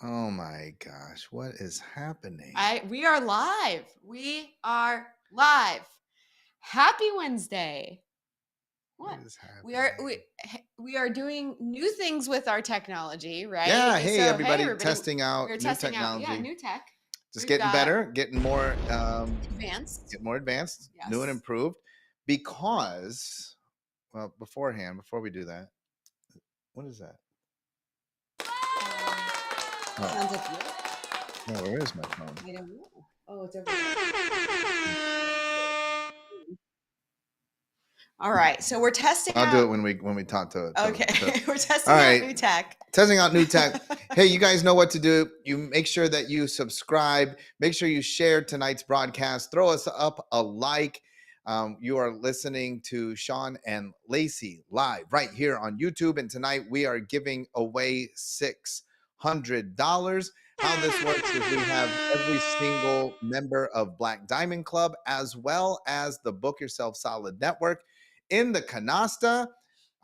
Oh my gosh, what is happening? We are live. We are live. Happy Wednesday. What What? is We are happening? we are doing new things with our technology, right? Yeah, hey So, hey everybody, everybody, testing we're out new testing out technology. new tech. Just We've getting got better, getting more advanced. get more advanced, new and Yes. improved because beforehand, before we do that, what is that? Um, Oh, sounds like you. no, where is my phone? I don't know. Oh, it's over there. All right. So we're testing I'll do out. it when we talk to Okay. We're All testing out right, new tech. testing out new tech. Hey, you guys know what to do. You make sure that you subscribe. Make sure you share tonight's broadcast. Throw us up a like. You are listening to Sean and Lacey live right here on YouTube. And tonight we are giving away $600. How this works is we have every single member of Black Diamond Club as well as the Book Yourself Solid Network in the canasta.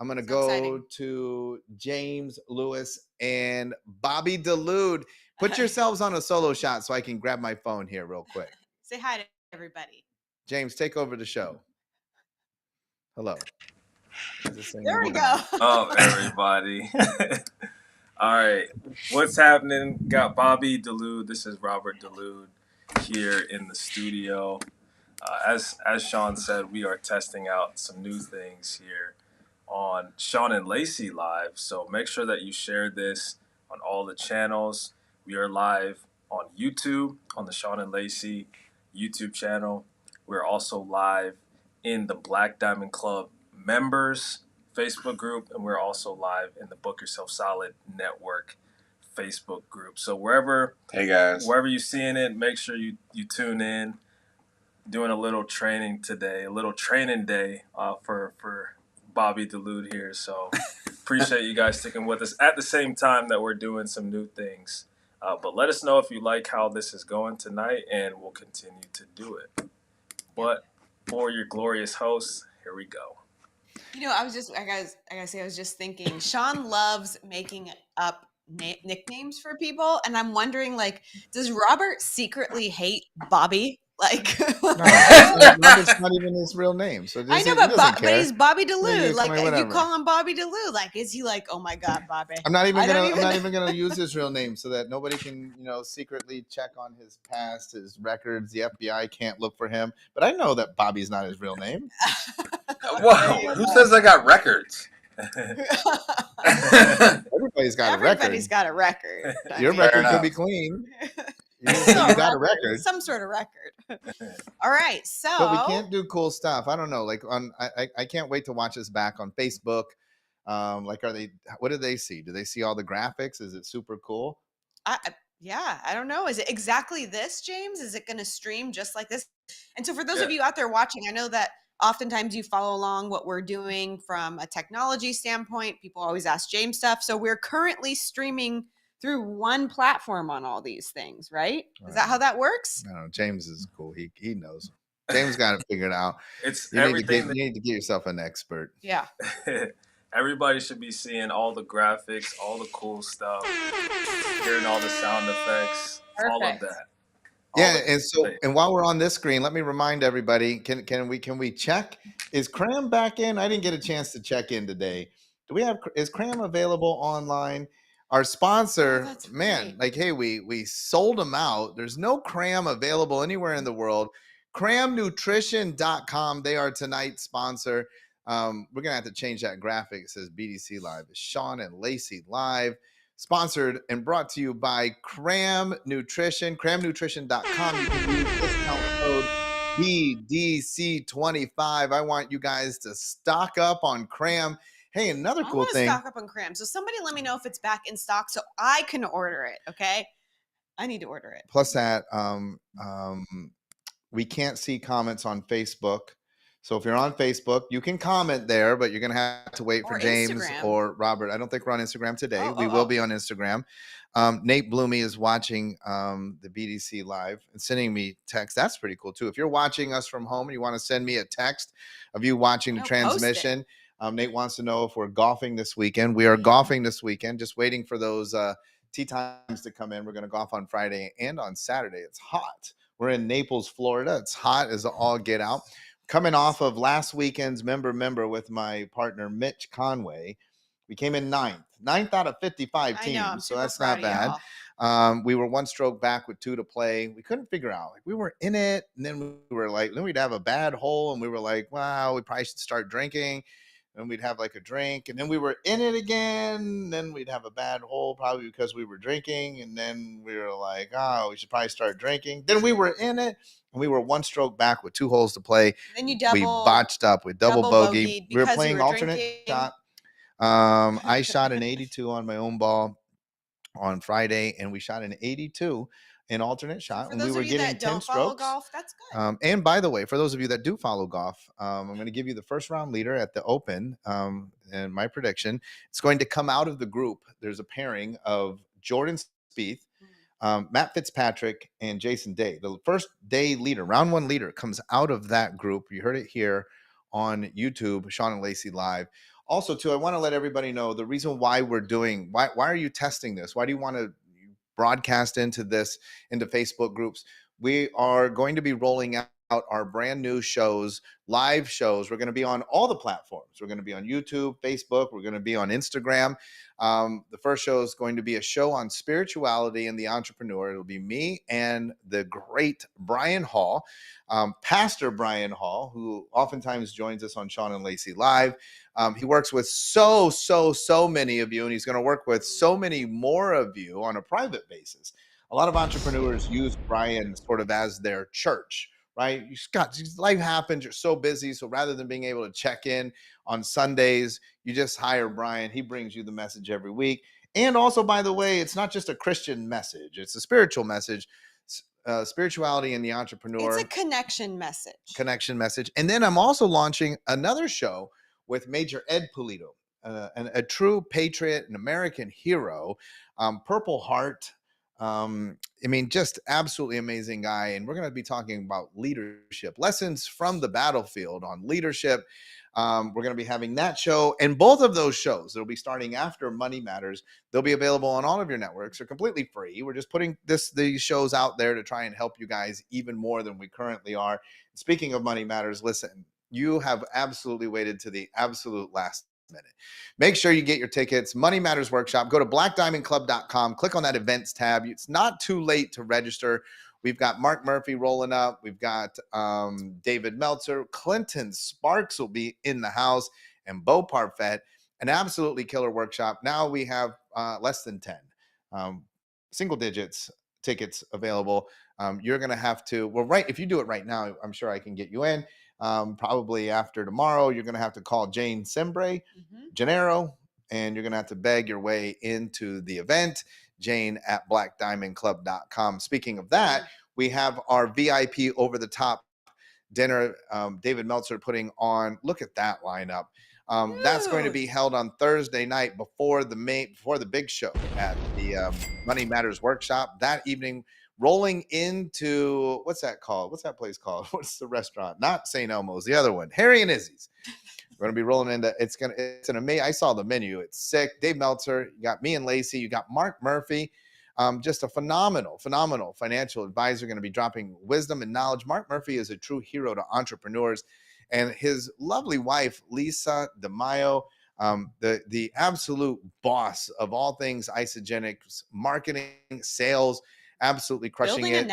I'm going to So exciting. go to James Lewis and Bobby Delude. Put yourselves on a solo shot so I can grab my phone here real quick. Say hi to everybody. James, take over the show. Hello. There we go. Up, everybody. All right. What's happening? Got Bobby Delude. This is Robert Delude here in the studio. As Sean said, we are testing out some new things here on Sean and Lacey Live. So make sure that you share this on all the channels. We are live on YouTube on the Sean and Lacey YouTube channel. We're also live in the Black Diamond Club members Facebook group, and we're also live in the Book Yourself Solid Network Facebook group. So wherever you're seeing it, make sure you tune in. Doing a little training today, a little training day for Bobby Delude here. So appreciate you guys sticking with us at the same time that we're doing some new things. But let us know if you like how this is going tonight, and we'll continue to do it. But for your glorious hosts, here we go. I gotta say, I was just thinking, Sean loves making up nicknames for people, and I'm wondering, like, does Robert secretly hate Bobby? Like, No, Robert's not even his real name, so I know, he doesn't but care. he's Bobby Delude. Like, you whatever. call him Bobby Delude. Like, is he like, oh my God, Bobby? I'm not I don't even gonna use his real name so that nobody can, secretly check on his past, his records. The FBI can't look for him. But I know that Bobby's not his real name. Whoa, who says I got records? Everybody's got a record. Everybody's got a record. Your record could be clean. You got a record. Some sort of record. All right, so But we can't do cool stuff. I don't know. Like I can't wait to watch us back on Facebook. Like, what do they see? Do they see all the graphics? Is it super cool? Yeah, I don't know. Is it exactly this, James? Is it going to stream just like this? And so for those of you out there watching, I know that oftentimes you follow along what we're doing from a technology standpoint. People always ask James stuff. So we're currently streaming through one platform on all these things, right? Is that how that works? No, James is cool. He knows. James got it figured out. It's you everything. You need to get yourself an expert. Yeah. Everybody should be seeing all the graphics, all the cool stuff, hearing all the sound effects, all of that. And while we're on this screen, let me remind everybody: can we check? Is Cram back in? I didn't get a chance to check in today. Is Cram available online? Our sponsor, man, like, hey, we sold them out. There's no Cram available anywhere in the world. CramNutrition.com. They are tonight's sponsor. We're gonna have to change that graphic. It says BDC Live. It's Sean and Lacey Live. Sponsored and brought to you by Cram Nutrition. CramNutrition.com. You can use discount code BDC25. I want you guys to stock up on Cram. Hey, another cool thing. Stock up on Cram. So somebody let me know if it's back in stock so I can order it. Okay, I need to order it. Plus that, we can't see comments on Facebook. So if you're on Facebook, you can comment there, but you're going to have to wait for James Instagram. or Robert. I don't think we're on Instagram today. We will be on Instagram. Nate Bloomy is watching the BDC Live and sending me text. That's pretty cool, too. If you're watching us from home and you want to send me a text of you watching the transmission, Nate wants to know if we're golfing this weekend. We are golfing this weekend, just waiting for those tee times to come in. We're going to golf on Friday and on Saturday. It's hot. We're in Naples, Florida. It's hot as all get out. Coming off of last weekend's member with my partner, Mitch Conway. We came in ninth out of 55 teams. I know, I'm so super that's proud not of bad. y'all. We were one stroke back with 2 to play. We couldn't figure out, like, we were in it, and then we were like, then we'd have a bad hole, and we were like, wow, we probably should start drinking. And we'd have like a drink, and then we were in it again. Then we'd have a bad hole, probably because we were drinking. And then we were like, oh, we should probably start drinking. Then we were in it, and we were one stroke back with 2 holes to play. Then you We botched up with double bogey. bogeyed We were because you playing were alternate drinking. shot. I shot an 82 on my own ball on Friday, and we shot an 82 in alternate shot, For and those we were of you getting that 10 don't follow strokes. golf, that's good. And by the way, for those of you that do follow golf, I'm going to give you the first round leader at the Open. And my prediction, it's going to come out of the group. There's a pairing of Jordan Spieth, Matt Fitzpatrick, and Jason Day. The first day leader, round 1 leader, comes out of that group. You heard it here on YouTube, Sean and Lacey Live. Also, too, I want to let everybody know the reason why we're doing, why are you testing this? Why do you want to broadcast into Facebook groups? We are going to be rolling out our brand new shows, live shows. We're going to be on all the platforms. We're going to be on YouTube, Facebook. We're going to be on Instagram. The first show is going to be a show on spirituality and the entrepreneur. It'll be me and the great Brian Hall, Pastor Brian Hall, who oftentimes joins us on Sean and Lacey Live. He works with so many of you, and he's going to work with so many more of you on a private basis. A lot of entrepreneurs use Brian sort of as their church, right? Life happens. You're so busy. So rather than being able to check in on Sundays, you just hire Brian. He brings you the message every week. And also, by the way, it's not just a Christian message. It's a spiritual message. Spirituality and the entrepreneur. It's a connection message. And then I'm also launching another show with Major Ed Pulido, a true patriot, an American hero, Purple Heart. Just absolutely amazing guy. And we're going to be talking about leadership, lessons from the battlefield on leadership. We're going to be having that show, and both of those shows, they'll be starting after Money Matters. They'll be available on all of your networks. They're completely free. We're just putting these shows out there to try and help you guys even more than we currently are. Speaking of Money Matters, listen, you have absolutely waited to the absolute last minute. Make sure you get your tickets. Money Matters Workshop. Go to blackdiamondclub.com. Click on that events tab. It's not too late to register. We've got Mark Murphy rolling up. We've got David Meltzer. Clinton Sparks will be in the house, and Bo Parfait. An absolutely killer workshop. Now we have less than 10 single digits tickets available. You're going to have to, if you do it right now, I'm sure I can get you in. Probably after tomorrow, you're going to have to call Jane Sembre, Gennaro, and you're going to have to beg your way into the event. Jane at blackdiamondclub.com. Speaking of that, we have our VIP over the top dinner. David Meltzer putting on, look at that lineup. That's going to be held on Thursday night before the big show at the Money Matters Workshop that evening. Rolling into, what's that called? What's that place called? What's the restaurant? Not St. Elmo's, the other one, Harry and Izzy's. We're going to be rolling into, it's an amazing, I saw the menu. It's sick. Dave Meltzer, you got me and Lacey, you got Mark Murphy, just a phenomenal financial advisor, going to be dropping wisdom and knowledge. Mark Murphy is a true hero to entrepreneurs, and his lovely wife, Lisa DeMaio, the absolute boss of all things Isagenix, marketing, sales, absolutely crushing it.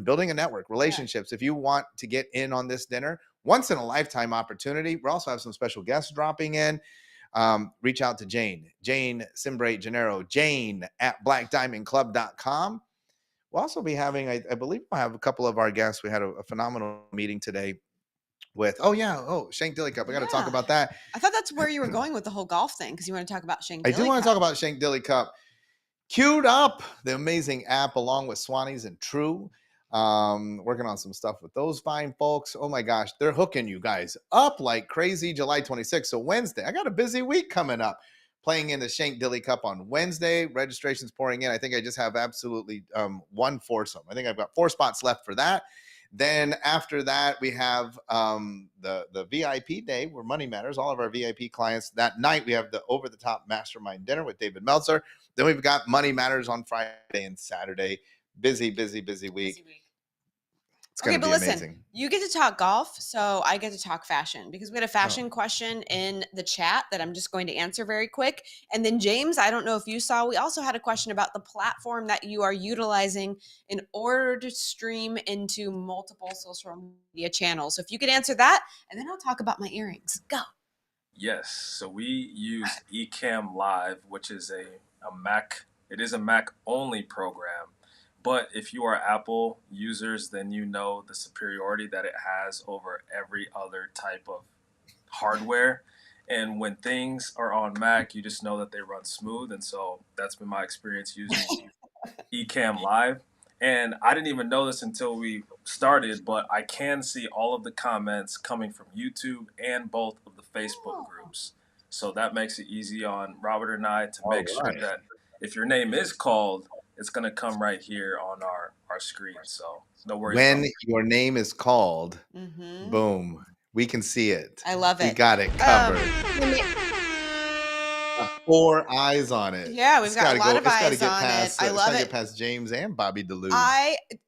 Building a network, relationships. Yeah. If you want to get in on this dinner, once in a lifetime opportunity. We also have some special guests dropping in. Reach out to Jane Sembre Gennaro, Jane at blackdiamondclub.com. We'll also be having, I believe we'll have a couple of our guests. We had a phenomenal meeting today with, Shank Dilly Cup. We got to talk about that. I thought that's where you were going with the whole golf thing, because you want to talk about Shank Dilly Cup. I do want to talk about Shank Dilly Cup. Queued up the amazing app along with Swannies and True. Working on some stuff with those fine folks. Oh my gosh, they're hooking you guys up like crazy. July 26th. So Wednesday, I got a busy week coming up. Playing in the Shank Dilly Cup on Wednesday. Registration's pouring in. I think I just have absolutely one foursome. I think I've got 4 spots left for that. Then after that, we have the VIP day where money matters. All of our VIP clients. That night, we have the over-the-top mastermind dinner with David Meltzer. Then we've got Money Matters on Friday and Saturday. Busy week. Busy week. It's Okay, going to but be listen, amazing. you get to talk golf, so I get to talk fashion because we had a fashion question in the chat that I'm just going to answer very quick. And then James, I don't know if you saw, we also had a question about the platform that you are utilizing in order to stream into multiple social media channels. So if you could answer that, and then I'll talk about my earrings. Go. Yes, so we use Ecamm Live, which is a Mac. It is a Mac only program, but if you are Apple users, then you know the superiority that it has over every other type of hardware. And when things are on Mac, you just know that they run smooth. And so that's been my experience using Ecamm Live. And I didn't even know this until we started, but I can see all of the comments coming from YouTube and both of the Facebook groups. So that makes it easy on Robert and I to make sure that if your name is called, it's going to come right here on our screen. So no worries. When your name is called, Mm-hmm. boom, we can see it. I love it. We got it covered. 4 eyes on it. Yeah, we've got a lot of eyes on it. I love it. Get past James and Bobby DeLude.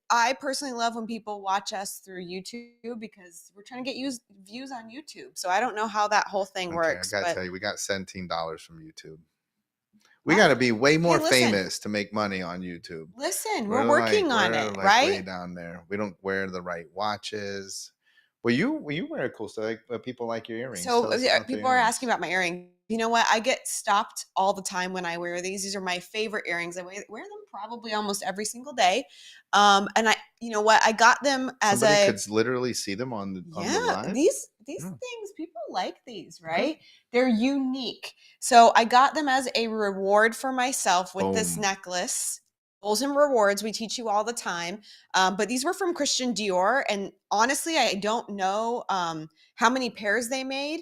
I personally love when people watch us through YouTube because we're trying to get views on YouTube. So I don't know how that whole thing works. I gotta tell you, we got $17 from YouTube. We got to be way more famous to make money on YouTube. Listen, we're working on it, right? Way down there. We don't wear the right watches. Well, you wear cool stuff. Like, people like your earrings. So people are asking about my earrings. You know what? I get stopped all the time when I wear these. These are my favorite earrings. I wear them probably almost every single day. And you know what? I got them as somebody could literally see them on the live. These things, people like these, right? They're unique. So I got them as a reward for myself with this necklace. Goals and rewards we teach you all the time, but these were from Christian Dior, and honestly I don't know how many pairs they made.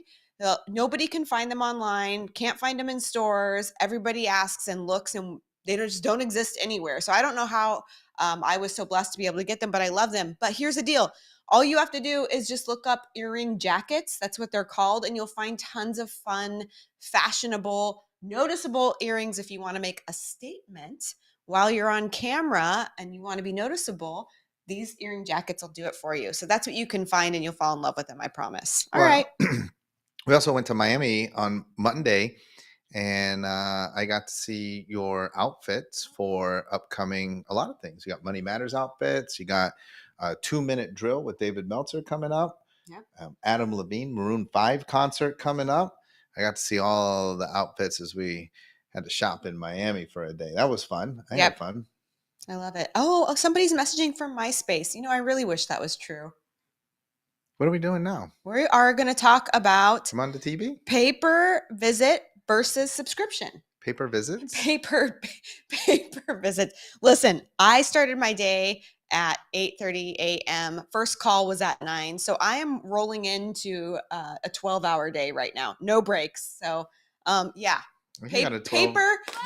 Nobody can find them online, can't find them in stores. Everybody asks and looks and they just don't exist anywhere. So I don't know how I was so blessed to be able to get them, but I love them. But here's the deal. All you have to do is just look up earring jackets. That's what they're called. And you'll find tons of fun, fashionable, noticeable earrings if you want to make a statement while you're on camera and you want to be noticeable. These earring jackets will do it for you. So that's what you can find and you'll fall in love with them, I promise. All right. We also went to Miami on Monday and I got to see your outfits for upcoming, a lot of things. You got Money Matters outfits. You got a 2-minute drill with David Meltzer coming up. Yeah. Adam Levine, Maroon 5 concert coming up. I got to see all the outfits as we had to shop in Miami for a day. That was fun. I had fun. I love it. Oh, somebody's messaging from MySpace. You know, I really wish that was true. What are we doing now? We are going to talk about Come on to TV? Pay-per visit versus subscription. Pay-per visits? Pay-per visit. Listen, I started my day at 8:30 a.m. First call was at 9. So I am rolling into a 12-hour day right now. No breaks. So yeah. Paper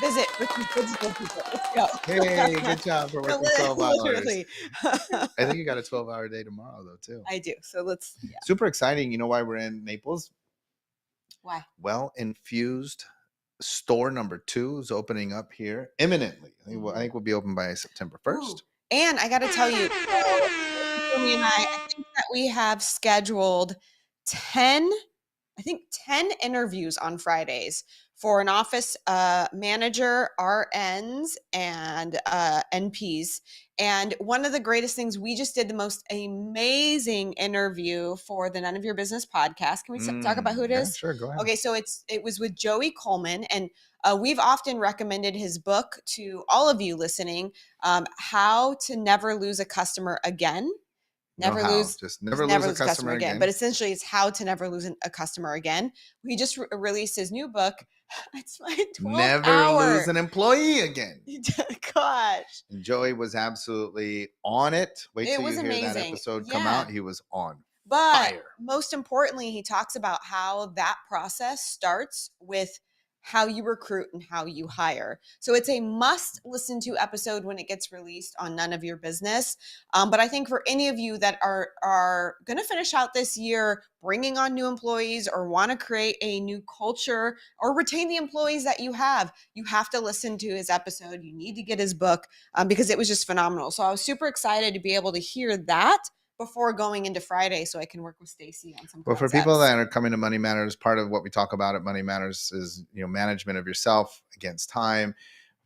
visit with physical people. Let's go. Hey, good job for working 12 hours. I think you got a 12-hour day tomorrow, though, too. I do. So let's. Super exciting. You know why we're in Naples? Why? Well Infused store number 2 is opening up here imminently. I think we'll be open by September 1st. Ooh. And I got to tell you, I think that we have scheduled 10 interviews on Fridays for an office manager, RNs, and NPs. And one of the greatest things, we just did the most amazing interview for the None of Your Business podcast. Can we talk about who it is? Sure, go ahead. Okay, so it was with Joey Coleman, and we've often recommended his book to all of you listening, How to Never Lose a Customer Again. Never lose a customer again. But essentially, it's how to never lose a customer again. He just released his new book. It's my 12th hour. Lose an employee again. Gosh. And Joey was absolutely on it. Wait till you hear that episode come out. He was on fire. Most importantly, he talks about how that process starts with how you recruit and how you hire. So it's a must listen to episode when it gets released on None of Your Business. But I think for any of you that are going to finish out this year bringing on new employees or want to create a new culture or retain the employees that you have to listen to his episode. You need to get his book because it was just phenomenal. So I was super excited to be able to hear that before going into Friday so I can work with Stacy on some Well, for concepts. people that are coming to Money Matters, part of what we talk about at Money Matters is, management of yourself against time.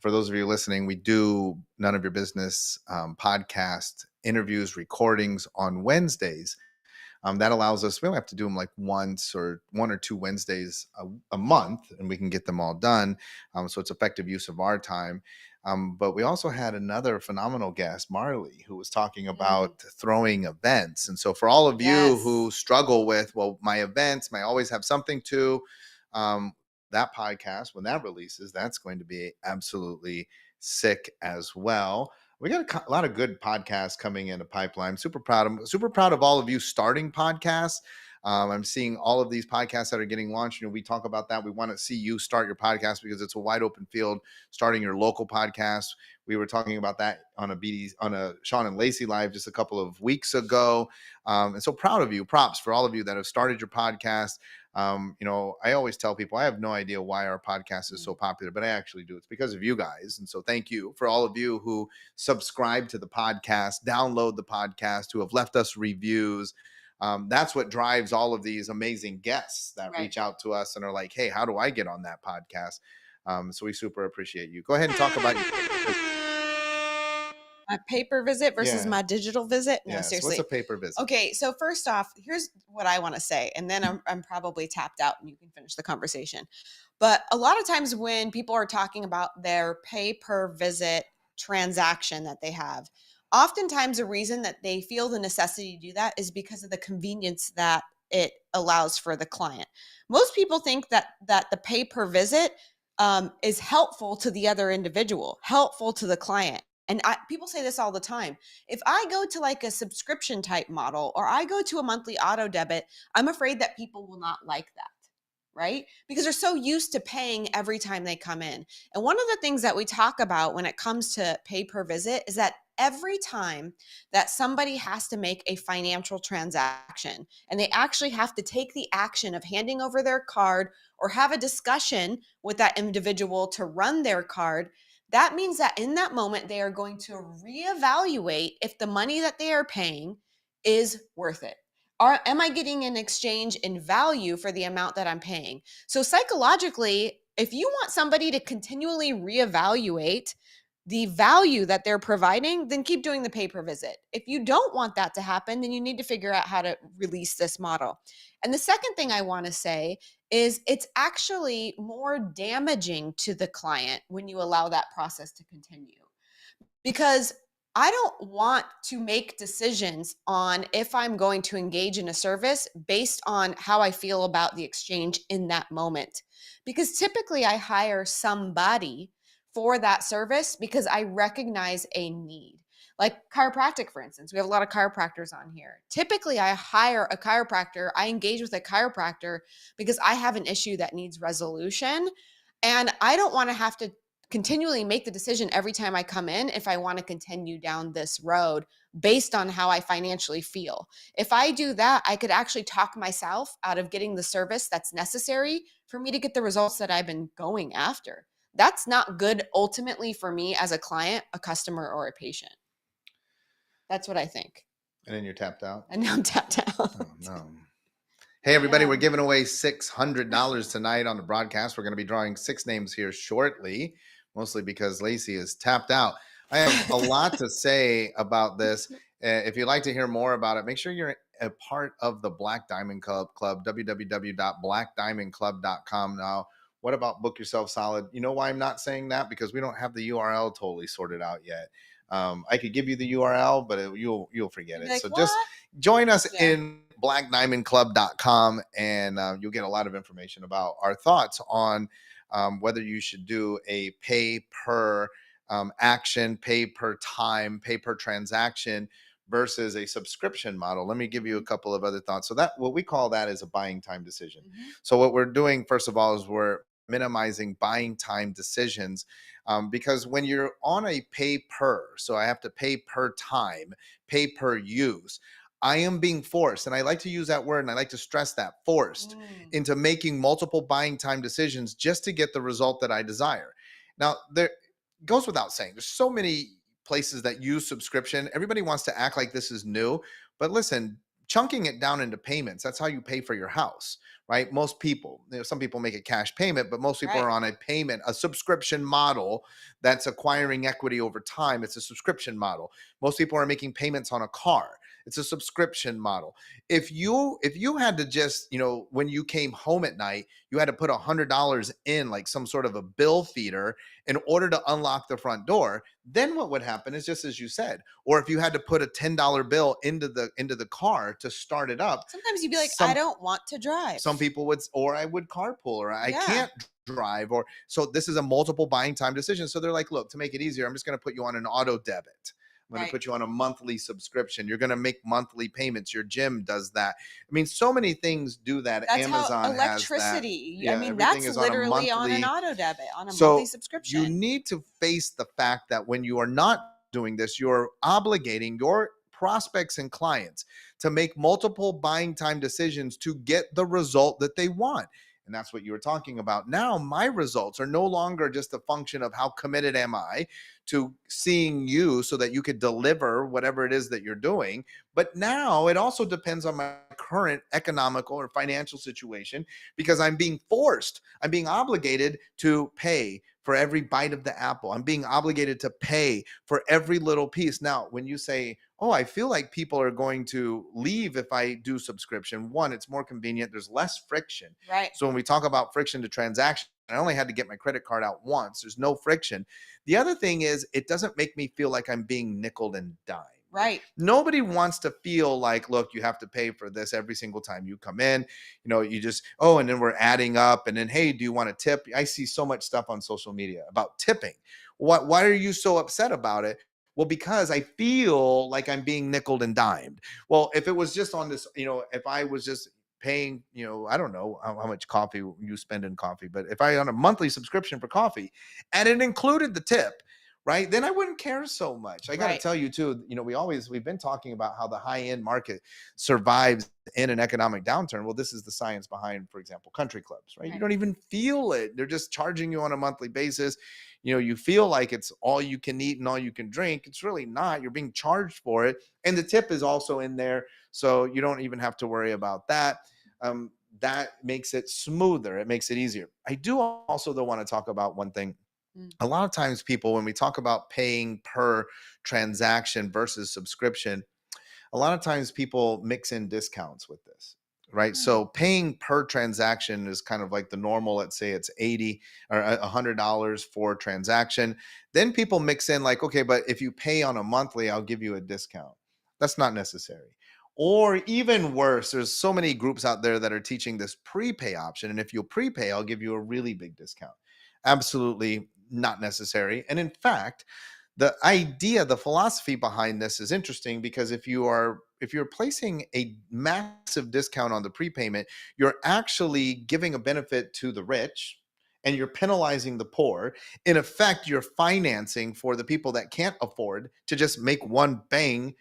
For those of you listening, we do None of Your Business podcast interviews, recordings on Wednesdays. That allows us, we don't have to do them like once or one or two Wednesdays a month, and we can get them all done. So it's effective use of our time. But we also had another phenomenal guest, Marley, who was talking about throwing events. And so for all of you who struggle with, well, my events, I always have something to, that podcast, when that releases, that's going to be absolutely sick as well. We got a lot of good podcasts coming in the pipeline. Super proud of all of you starting podcasts. I'm seeing all of these podcasts that are getting launched. We talk about that. We want to see you start your podcast because it's a wide open field. Starting your local podcast. We were talking about that on a Sean and Lacey live just a couple of weeks ago. And so proud of you. Props for all of you that have started your podcast. I always tell people I have no idea why our podcast is so popular, but I actually do. It's because of you guys. And so thank you for all of you who subscribe to the podcast, download the podcast, who have left us reviews. That's what drives all of these amazing guests that reach out to us and are like, hey, how do I get on that podcast? So we super appreciate you. Go ahead and talk about my paper visit versus my digital visit. No, seriously. What's a paper visit? Okay, so first off, here's what I want to say, and then I'm probably tapped out and you can finish the conversation. But a lot of times when people are talking about their pay per visit transaction that they have, oftentimes the reason that they feel the necessity to do that is because of the convenience that it allows for the client. Most people think that the pay per visit is helpful to the other individual, helpful to the client. And people say this all the time. If I go to like a subscription type model or I go to a monthly auto debit, I'm afraid that people will not like that, right? Because they're so used to paying every time they come in. And one of the things that we talk about when it comes to pay per visit is that every time that somebody has to make a financial transaction and they actually have to take the action of handing over their card or have a discussion with that individual to run their card, that means that in that moment, they are going to reevaluate if the money that they are paying is worth it. Am I getting an exchange in value for the amount that I'm paying? So psychologically, if you want somebody to continually reevaluate the value that they're providing, then keep doing the pay per visit. If you don't want that to happen, then you need to figure out how to release this model. And the second thing I want to say is it's actually more damaging to the client when you allow that process to continue. Because I don't want to make decisions on if I'm going to engage in a service based on how I feel about the exchange in that moment. Because typically I hire somebody for that service because I recognize a need. Like chiropractic, for instance, we have a lot of chiropractors on here. Typically, I hire a chiropractor, I engage with a chiropractor because I have an issue that needs resolution. And I don't want to have to continually make the decision every time I come in if I want to continue down this road based on how I financially feel. If I do that, I could actually talk myself out of getting the service that's necessary for me to get the results that I've been going after. That's not good ultimately for me as a client, a customer, or a patient. That's what I think. And then you're tapped out? And now I'm tapped out. Oh, no. Hey, everybody, we're giving away $600 tonight on the broadcast. We're going to be drawing 6 names here shortly, mostly because Lacey is tapped out. I have a lot to say about this. If you'd like to hear more about it, make sure you're a part of the Black Diamond Club, www.blackdiamondclub.com. Now, what about Book Yourself Solid? You know why I'm not saying that? Because we don't have the URL totally sorted out yet. I could give you the URL, but you'll forget it. Like, so what? just join us in blackdiamondclub.com and you'll get a lot of information about our thoughts on whether you should do a pay per action, pay per time, pay per transaction versus a subscription model. Let me give you a couple of other thoughts. So that what we call that is a buying time decision. So what we're doing, first of all, is we're minimizing buying time decisions, because when you're on a pay per, so I have to pay per time, pay per use, I am being forced, and I like to use that word and I like to stress that, forced into making multiple buying time decisions just to get the result that I desire. Now, there goes without saying, there's so many places that use subscription. Everybody wants to act like this is new, but listen, chunking it down into payments, that's how you pay for your house, right? Most people, some people make a cash payment, but most people Right. are on a payment, a subscription model that's acquiring equity over time. It's a subscription model. Most people are making payments on a car. It's a subscription model. If you had to just, when you came home at night, you had to put $100 in, like some sort of a bill feeder, in order to unlock the front door, then what would happen is just as you said. Or if you had to put a $10 bill into the car to start it up, Sometimes you'd be like, some I don't want to drive. some people would, or I would carpool, or I Yeah. can't drive, or so this is a multiple buying time decision. So they're like, look, to make it easier, I'm just going to put you on an auto debit. I'm going to Right. put you on a monthly subscription. You're going to make monthly payments. Your gym does that. I mean, so many things do that. That's Amazon how has that. electricity. I Yeah, mean, everything that's is on a literally on an monthly. auto debit, on a monthly So you subscription. need to face the fact that when you are not doing this, you're obligating your prospects and clients to make multiple buying time decisions to get the result that they want. And that's what you were talking about. Now, my results are no longer just a function of how committed am I to seeing you so that you could deliver whatever it is that you're doing. But now it also depends on my current economical or financial situation, because I'm being forced, I'm being obligated to pay for every bite of the apple. I'm being obligated to pay for every little piece. Now, when you say, oh, I feel like people are going to leave if I do subscription, one, it's more convenient. There's less friction. Right. So when we talk about friction to transaction, I only had to get my credit card out once. There's no friction. The other thing is, it doesn't make me feel like I'm being nickeled and dimed. Right. Nobody wants to feel like, look, you have to pay for this every single time you come in. You just, oh, and then we're adding up. And then, hey, do you want a tip? I see so much stuff on social media about tipping. Why are you so upset about it? Well, because I feel like I'm being nickeled and dimed. Well, if it was just on this, if I was just paying, I don't know how much coffee you spend in coffee, but if I on a monthly subscription for coffee and it included the tip, right, then I wouldn't care so much. I got to Right. tell you too, we've been talking about how the high end market survives in an economic downturn. Well, this is the science behind, for example, country clubs, right? You Right. don't even feel it. They're just charging you on a monthly basis. You feel like it's all you can eat and all you can drink. It's really not. You're being charged for it. And the tip is also in there. So you don't even have to worry about that. That makes it smoother. It makes it easier. I do also, though, want to talk about one thing. A lot of times people, when we talk about paying per transaction versus subscription, a lot of times people mix in discounts with this, right? So paying per transaction is kind of like the normal. Let's say it's 80 or $100 for transaction. Then people mix in like, okay, but if you pay on a monthly, I'll give you a discount. That's not necessary. Or even worse, there's so many groups out there that are teaching this prepay option. And if you'll prepay, I'll give you a really big discount. Absolutely not necessary. And in fact, the idea, the philosophy behind this is interesting, because if you're placing a massive discount on the prepayment, you're actually giving a benefit to the rich and you're penalizing the poor. In effect, you're financing for the people that can't afford to just make one bang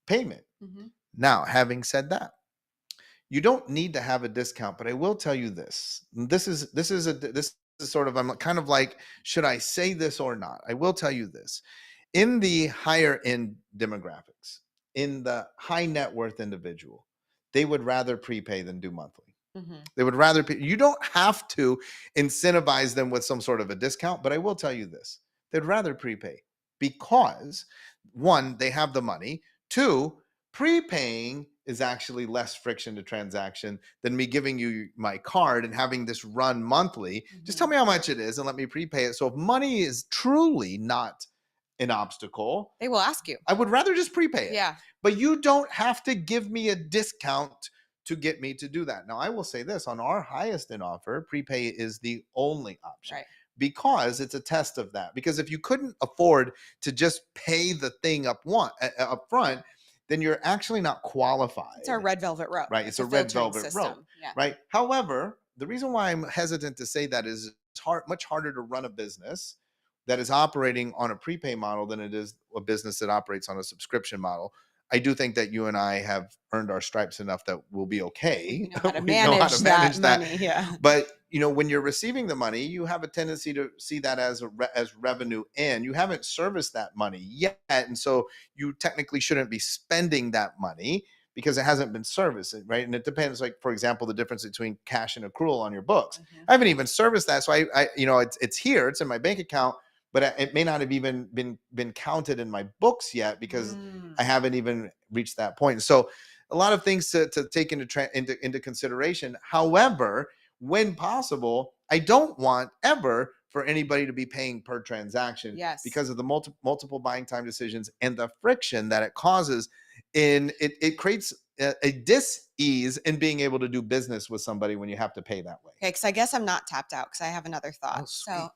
payment. Now, having said that, you don't need to have a discount, but I will tell you this. This is sort of, I'm kind of like, should I say this or not? I will tell you this. In the higher end demographics, in the high net worth individual, they would rather prepay than do monthly. They would rather you don't have to incentivize them with some sort of a discount, but I will tell you this. They'd rather prepay because, one, they have the money. Two, prepaying is actually less friction to transaction than me giving you my card and having this run monthly. Just tell me how much it is and let me prepay it. So if money is truly not an obstacle, They will ask you. I would rather just prepay it. Yeah. But you don't have to give me a discount to get me to do that. Now, I will say this, on our highest end offer, prepay is the only option. Right. Because it's a test of that. Because if you couldn't afford to just pay the thing up front, then you're actually not qualified. It's our red velvet rope. Right. It's a red velvet rope. Yeah. Right. However, the reason why I'm hesitant to say that is it's much harder to run a business that is operating on a prepay model than it is a business that operates on a subscription model. I do think that you and I have earned our stripes enough that we'll be okay. We know how to We know how manage to that manage that. money. Yeah. But when you're receiving the money, you have a tendency to see that as as revenue in. You haven't serviced that money yet, and so you technically shouldn't be spending that money because it hasn't been serviced, right? And it depends. Like, for example, the difference between cash and accrual on your books. I haven't even serviced that, so it's here, it's in my bank account, but it may not have even been counted in my books yet because I haven't even reached that point. So a lot of things to take into consideration. However, when possible, I don't want ever for anybody to be paying per transaction because of the multiple buying time decisions and the friction that it causes. It creates a dis-ease in being able to do business with somebody when you have to pay that way. Okay, because I guess I'm not tapped out because I have another thought. Oh,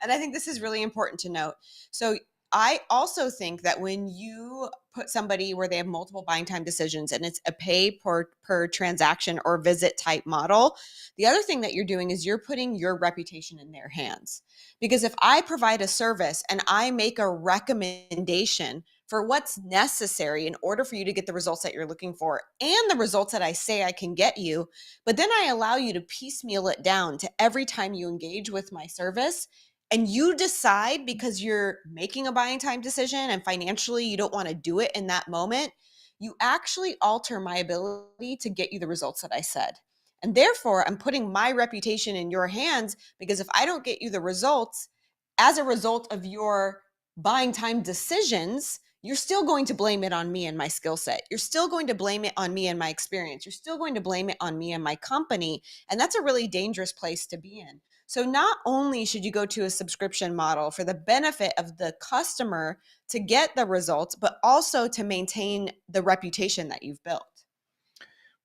And I think this is really important to note. So I also think that when you put somebody where they have multiple buying time decisions and it's a pay per transaction or visit type model, the other thing that you're doing is you're putting your reputation in their hands. Because if I provide a service and I make a recommendation for what's necessary in order for you to get the results that you're looking for and the results that I say I can get you, but then I allow you to piecemeal it down to every time you engage with my service, and you decide because you're making a buying time decision and financially you don't want to do it in that moment, you actually alter my ability to get you the results that I said. And therefore, I'm putting my reputation in your hands because if I don't get you the results as a result of your buying time decisions, you're still going to blame it on me and my skill set. You're still going to blame it on me and my experience. You're still going to blame it on me and my company. And that's a really dangerous place to be in. So not only should you go to a subscription model for the benefit of the customer to get the results, but also to maintain the reputation that you've built.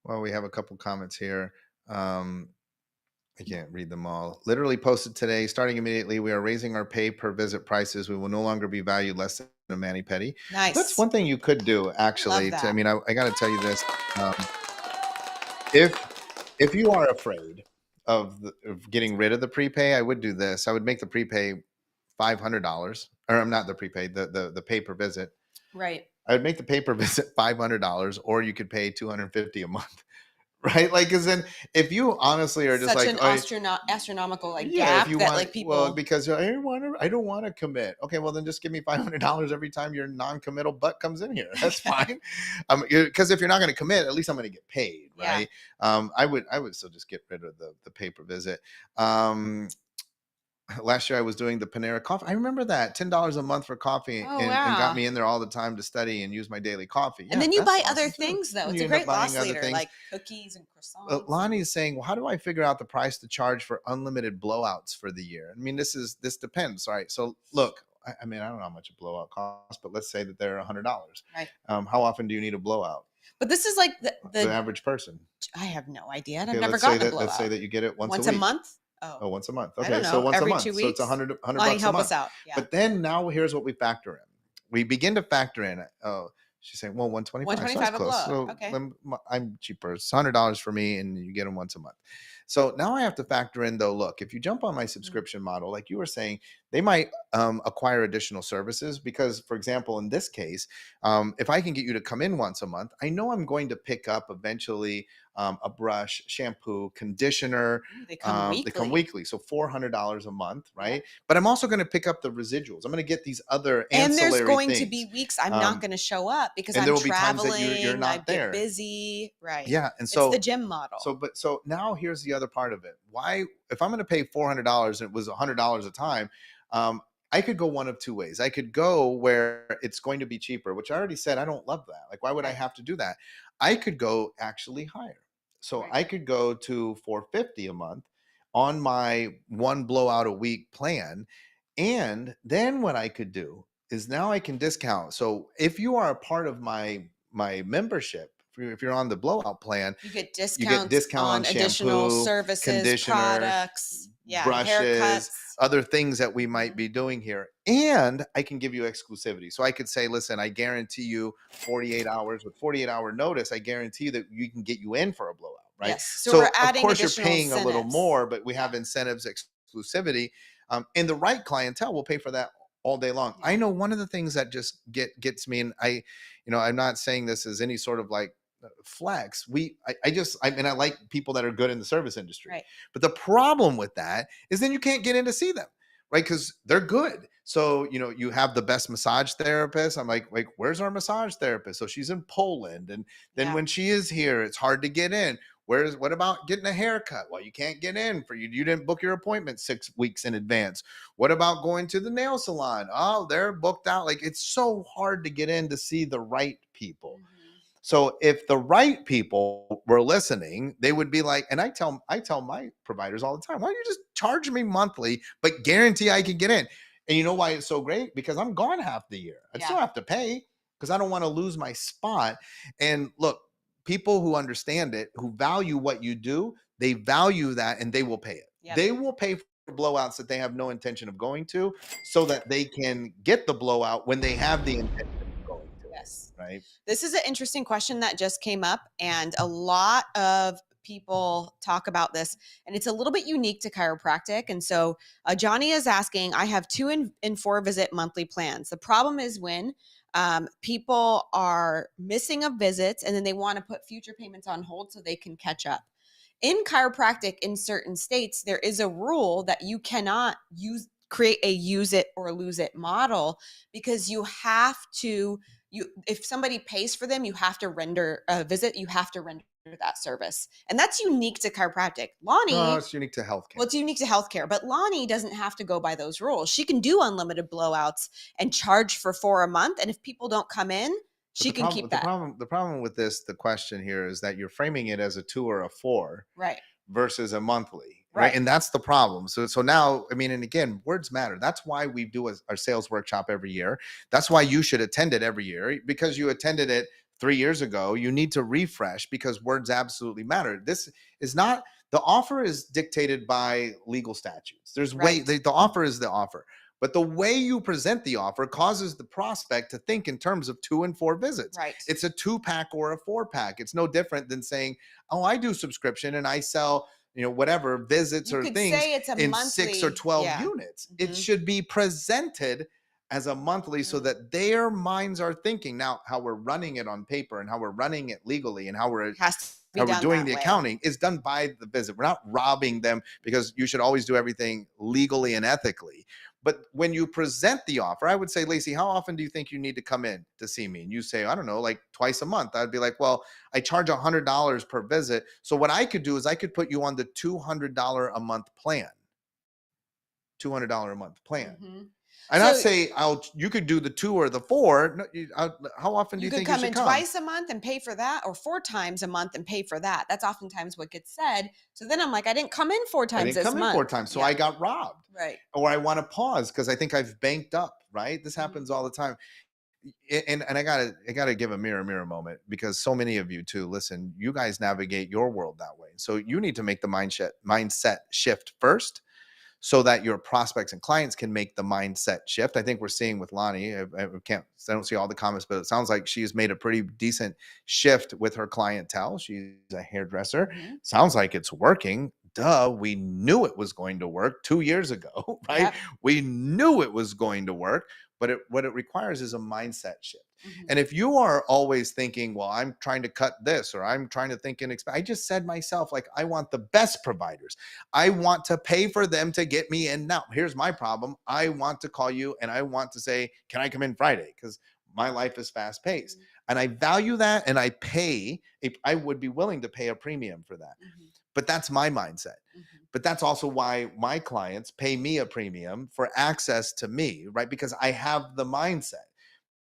Well, we have a couple comments here. I can't read them all. Literally posted today, starting immediately, we are raising our pay per visit prices. We will no longer be valued less than a mani-pedi. Nice. That's one thing you could do, actually. Love that. I got to tell you this. If you are afraid of getting rid of the prepay, I would do this. I would make the prepay $500, or I'm not the prepay, the pay per visit. Right. I would make the pay per visit $500, or you could pay $250 a month. Right, like, because then if you honestly are just such like an astronomical gap that like people, well, because I don't want to commit. Okay, well then just give me $500 every time your non-committal butt comes in here. That's fine. Because if you're not going to commit, at least I'm going to get paid, right? Yeah. I would still just get rid of the pay per visit. Last year I was doing the Panera coffee. I remember that $10 a month for coffee and got me in there all the time to study and use my daily coffee. And then you buy other things though. It's a great loss leader, like cookies and croissants. Lonnie is saying, well, how do I figure out the price to charge for unlimited blowouts for the year? I mean, this depends. All right. So look, I mean, I don't know how much a blowout costs, but let's say that they're $100. Right. How often do you need a blowout? But this is like the average person. I have no idea. And I've never gotten a blowout. Let's say that you get it once a week. month. Oh, once a month. Okay, so once every a month. 2 weeks. So it's $100 Lonnie, bucks help a month. us out. Yeah. But then now here's what we factor in. We begin to factor in. Oh, she's saying, well, $125. $125 a close. So okay. I'm cheaper. It's $100 for me, and you get them once a month. So now I have to factor in, though. Look, if you jump on my subscription model, like you were saying, they might acquire additional services because, for example, in this case, if I can get you to come in once a month, I know I'm going to pick up eventually a brush, shampoo, conditioner. They come weekly. So $400 a month, right? But I'm also going to pick up the residuals. I'm going to get these other ancillary things. And there's going things. to be weeks I'm not going to show up because and I'm there will traveling. Be times that you're not there. Busy, right? Yeah, and so it's the gym model. So now here's the other part of it. Why, if I'm going to pay $400 and it was $100 a time, I could go one of two ways. I could go where it's going to be cheaper, which I already said I don't love that. Like, why would I have to do that? I could go actually higher. So I could go to $450 a month on my one blowout a week plan. And then what I could do is now I can discount. So if you are a part of my membership, if you're on the blowout plan, you get discount on shampoo, additional services, conditioner, products, brushes, haircuts, other things that we might be doing here. And I can give you exclusivity. So I could say, listen, I guarantee you 48 hours with 48-hour notice. I guarantee you that you can get you in for a blowout, right? Yes. So So we're of adding course you're additional paying a little incentives. more, but we Yeah. have incentives, exclusivity, and the right clientele will pay for that all day long. Yeah. I know one of the things that just gets me, and I'm not saying this as any sort of like flex. I mean, I like people that are good in the service industry, Right. but the problem with that is then you can't get in to see them, right? Because they're good. So, you have the best massage therapist. I'm like, where's our massage therapist? So she's in Poland. And then Yeah. when she is here, it's hard to get in. What about getting a haircut? Well, you can't get in for you didn't book your appointment 6 weeks in advance. What about going to the nail salon? Oh, they're booked out. Like, it's so hard to get in to see the right people. Mhm. So if the right people were listening, they would be like, and I tell my providers all the time, why don't you just charge me monthly, but guarantee I can get in? And you know why it's so great? Because I'm gone half the year. I still Yeah. have to pay because I don't want to lose my spot. And look, people who understand it, who value what you do, they value that and they will pay it. Yep. They will pay for blowouts that they have no intention of going to so that they can get the blowout when they have the intention of going to. Yes. Right. This is an interesting question that just came up, and a lot of people talk about this, and it's a little bit unique to chiropractic. And so Johnny is asking, I have 2 and 4 visit monthly plans. The problem is when people are missing a visit and then they want to put future payments on hold so they can catch up. In chiropractic, in certain states, there is a rule that you cannot create a use it or lose it model, because you have to if somebody pays for them, you have to render a visit, you have to render that service. And that's unique to chiropractic. Lonnie, No, it's unique to healthcare. well, it's unique to healthcare, but Lonnie doesn't have to go by those rules. She can do unlimited blowouts and charge for 4 a month. And if people don't come in, she can keep that. The problem with the question here is that you're framing it as a 2 or a 4, right, versus a monthly. Right. Right. And that's the problem. So now, I mean, and again, words matter. That's why we do our sales workshop every year. That's why you should attend it every year, because you attended it 3 years ago. You need to refresh because words absolutely matter. This is not, the offer is dictated by legal statutes. There's Right. the offer is the offer. But the way you present the offer causes the prospect to think in terms of 2 and 4 visits. right. It's a 2-pack or a 4-pack. It's no different than saying, oh, I do subscription and I sell, whatever visits You or could things say it's a in monthly, 6 or 12 yeah. units. It Mhm. should be presented as a monthly so Mhm. that their minds are thinking. Now, how we're running it on paper and how we're running it legally and how we're Has to be how we're done doing that the way. accounting is done by the visit. We're not robbing them, because you should always do everything legally and ethically. But when you present the offer, I would say, Lacey, how often do you think you need to come in to see me? And you say, I don't know, like twice a month. I'd be like, well, I charge $100 per visit. So what I could do is I could put you on the $200 a month plan. $200 a month plan. Mhm. And So- not say you could do the 2 or the 4. No, how often do You you could think come you should in come? twice a month and pay for that, or 4 times a month and pay for that. That's oftentimes what gets said. So then I'm like, I didn't come in 4 I times didn't this come in month. 4 times, so Yeah. I got robbed. Right. Or I want to pause because I think I've banked up, right? This Mhm. happens all the time. And I gotta give a mirror moment, because so many of you too, listen, you guys navigate your world that way. So you need to make the mindset shift first, so that your prospects and clients can make the mindset shift. I think we're seeing with Lonnie, I don't see all the comments, but it sounds like she's made a pretty decent shift with her clientele. She's a hairdresser. Mhm. Sounds like it's working. Duh, we knew it was going to work 2 years ago, right? Yep. We knew it was going to work, but what it requires is a mindset shift. Mhm. And if you are always thinking, well, I'm trying to cut this, or I'm trying to think and expect, I just said myself, like, I want the best providers. I want to pay for them to get me in. Now, here's my problem. I want to call you and I want to say, can I come in Friday? Because my life is fast paced. Mhm. And I value that, and I would be willing to pay a premium for that. Mhm. But that's my mindset. Mhm. But that's also why my clients pay me a premium for access to me, right? Because I have the mindset.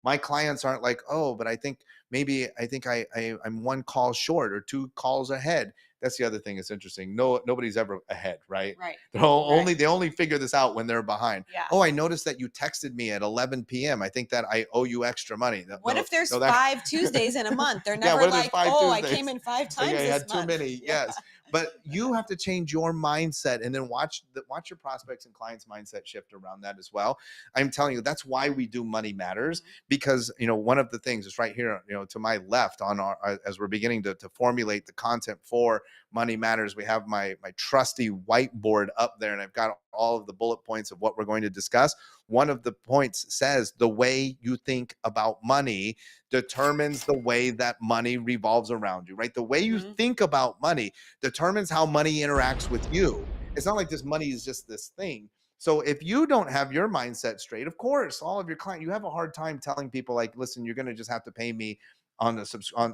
My clients aren't like, oh, but I think I'm 1 call short or 2 calls ahead. That's the other thing that's interesting. Nobody's ever ahead, right? Right. They Right. only figure this out when they're behind. Yeah. Oh, I noticed that you texted me at 11 p.m. I think that I owe you extra money. What if there's 5 Tuesdays in a month? They're Yeah, never what if there's like, 5 oh, I Tuesdays? came in 5 Like, times I this had too month. many. Yeah. Yes. But you have to change your mindset, and then watch your prospects and clients' mindset shift around that as well. I'm telling you, that's why we do Money Matters, because one of the things is right here, to my left on our, as we're beginning to formulate the content for Money Matters, we have my trusty whiteboard up there, and I've got all of the bullet points of what we're going to discuss. One of the points says the way you think about money determines the way that money revolves around you, right? The way you think about money determines how money interacts with you. It's not like this money is just this thing. So if you don't have your mindset straight, of course, all of your clients, you have a hard time telling people like, listen, you're going to just have to pay me on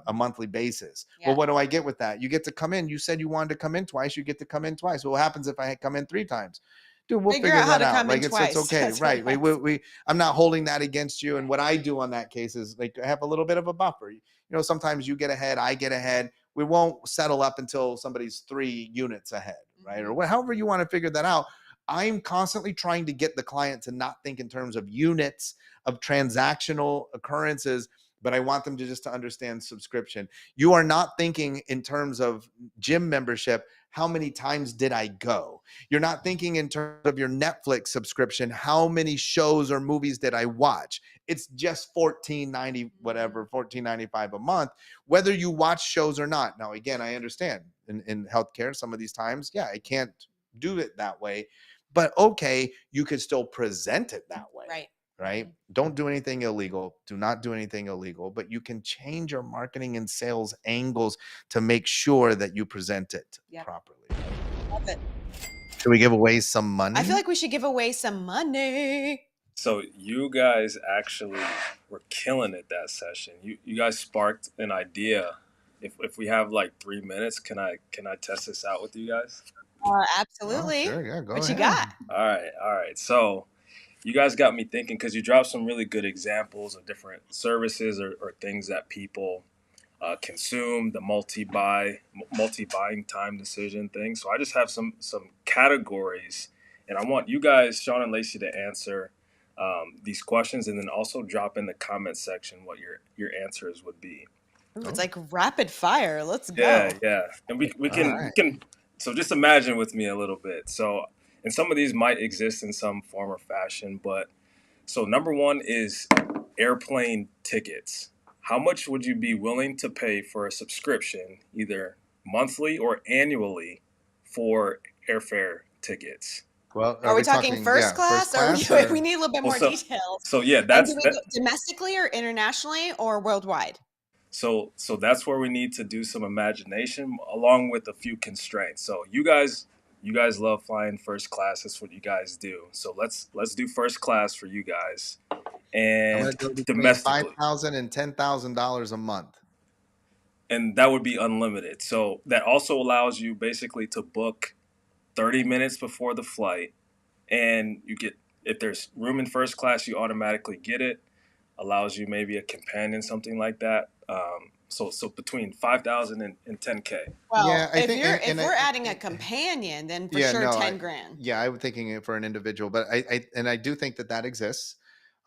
a monthly basis. Well, what do I get with that? You get to come in. You said you wanted to come in twice. You get to come in twice. Well, what happens if I come in 3 times? Dude, we'll figure that out. Like it's okay, right? I'm not holding that against you. And what I do on that case is like I have a little bit of a buffer. Sometimes you get ahead, I get ahead. We won't settle up until somebody's 3 units ahead, right? Or however you want to figure that out. I'm constantly trying to get the client to not think in terms of units of transactional occurrences, but I want them to just to understand subscription. You are not thinking in terms of gym membership. How many times did I go? You're not thinking in terms of your Netflix subscription. How many shows or movies did I watch? It's just $14.90, whatever, $14.95 a month, whether you watch shows or not. Now, again, I understand in healthcare, some of these times, I can't do it that way, but okay, you could still present it that way. Right? Don't do anything illegal. Do not do anything illegal, but you can change your marketing and sales angles to make sure that you present it properly. Love it. Should we give away some money? I feel like we should give away some money. So you guys actually were killing it that session. You guys sparked an idea. If we have like 3 minutes, can I test this out with you guys? Absolutely. Oh, sure, yeah, go what ahead. You got? All right. So you guys got me thinking because you dropped some really good examples of different services or things that people consume, the multi-buying time decision thing. So I just have some categories, and I want you guys, Sean and Lacey, to answer these questions, and then also drop in the comment section what your answers would be. Ooh, it's like rapid fire. Let's go. Yeah, and we can. So just imagine with me a little bit. So, and some of these might exist in some form or fashion, but so number 1 is airplane tickets. How much would you be willing to pay for a subscription, either monthly or annually, for airfare tickets? Well, are we talking first class, or we need a little bit more details? So yeah, that's do we go domestically or internationally or worldwide? So that's where we need to do some imagination along with a few constraints. So you guys love flying first class. That's what you guys do. So let's do first class for you guys. And domestically, $5,000 and $10,000 a month. And that would be unlimited. So that also allows you basically to book 30 minutes before the flight, and you get, if there's room in first class, you automatically get it. Allows you maybe a companion, something like that. So between 5,000 and 10K. Well, yeah, if we're adding a companion, then for sure 10 grand. Yeah, I'm thinking it for an individual, but I do think that exists.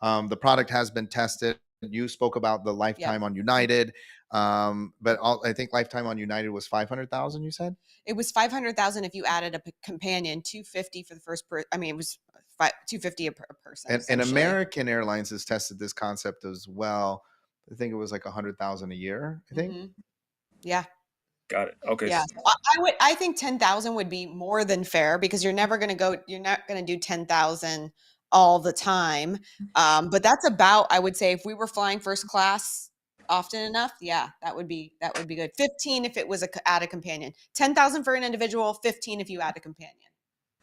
The product has been tested. You spoke about the lifetime on United, but I think lifetime on United was 500,000. You said it was 500,000 if you added a companion. 250 for the first person. I mean, it was 250 a person. And American Airlines has tested this concept as well. I think it was like 100,000 a year. I think. Yeah. Got it. Okay. Yeah, I think 10,000 would be more than fair because you're not going to do 10,000 all the time. But that's about, I would say, if we were flying first class often enough, that would be good. 15 if it was add a companion. 10,000 for an individual. 15 if you add a companion.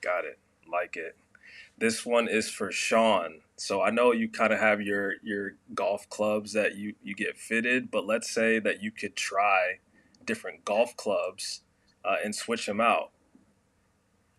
Got it. Like it. This one is for Sean. So I know you kind of have your golf clubs that you get fitted, but let's say that you could try different golf clubs and switch them out.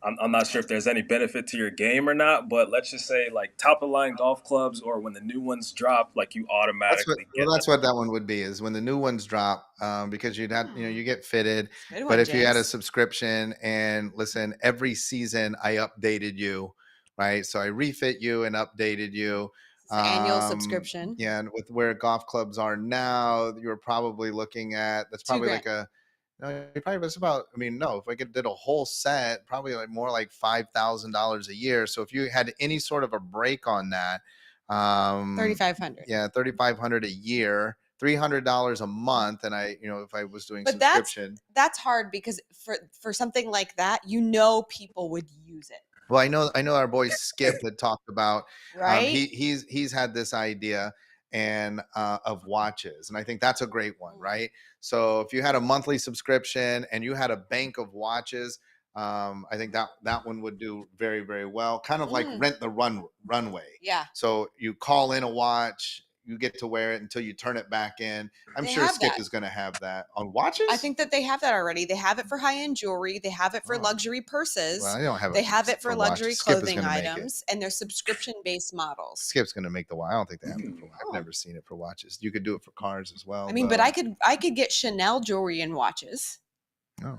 I'm not sure if there's any benefit to your game or not, but let's just say like top of line golf clubs, or when the new ones drop, like you automatically that's what that one would be, is when the new ones drop, because you'd have, you get fitted, but if you had a subscription, and listen, every season I updated you, right? So I refit you and updated you. Annual subscription. Yeah, and with where golf clubs are now, you're probably looking at, that's probably like No, you probably was about. I mean, no. If I did a whole set, probably like more like $5,000 a year. So if you had any sort of a break on that, 3,500. yeah, 3,500 a year, $300 a month, and if I was doing But subscription. that's hard because for something like that, people would use it, Well, I know our boy Skip had talked about. right? He's had this idea and of watches, and I think that's a great one, right? So if you had a monthly subscription and you had a bank of watches, I think that one would do very, very well. Kind of like rent the runway. Yeah. So you call in a watch, you get to wear it until you turn it back in. I'm They sure have Skip that. is going to have that on watches. I think that they have that already. They have it for high-end jewelry. They have it for Oh. luxury purses. Well, I don't have They have it for luxury watches. Skip is clothing gonna make it. items, and they're subscription-based models. Skip's going to make the watch. I don't think they have it for. I've Oh. never seen it for watches. You could do it for cars as well. I mean, but I could get Chanel jewelry and watches. Oh.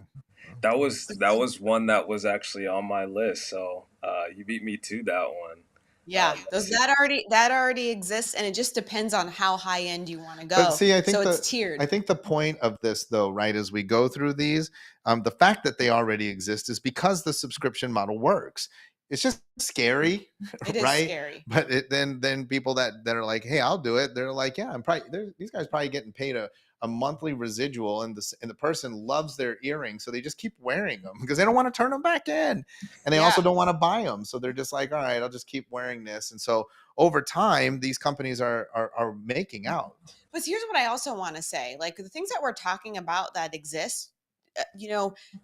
That was one that was actually on my list. So you beat me to that one. Yeah, that already exists, and it just depends on how high end you want to go. But see, I think it's tiered. I think the point of this, though, right, as we go through these, the fact that they already exist is because the subscription model works. It's just scary, It is right? scary. But then people that are like, hey, I'll do it. They're like, yeah, these guys probably getting paid a monthly residual, and the person loves their earrings, so they just keep wearing them because they don't want to turn them back in, and they also don't want to buy them, so they're just like, all right, I'll just keep wearing this. And so over time, these companies are making out. But here's what I also want to say: like the things that we're talking about that exist,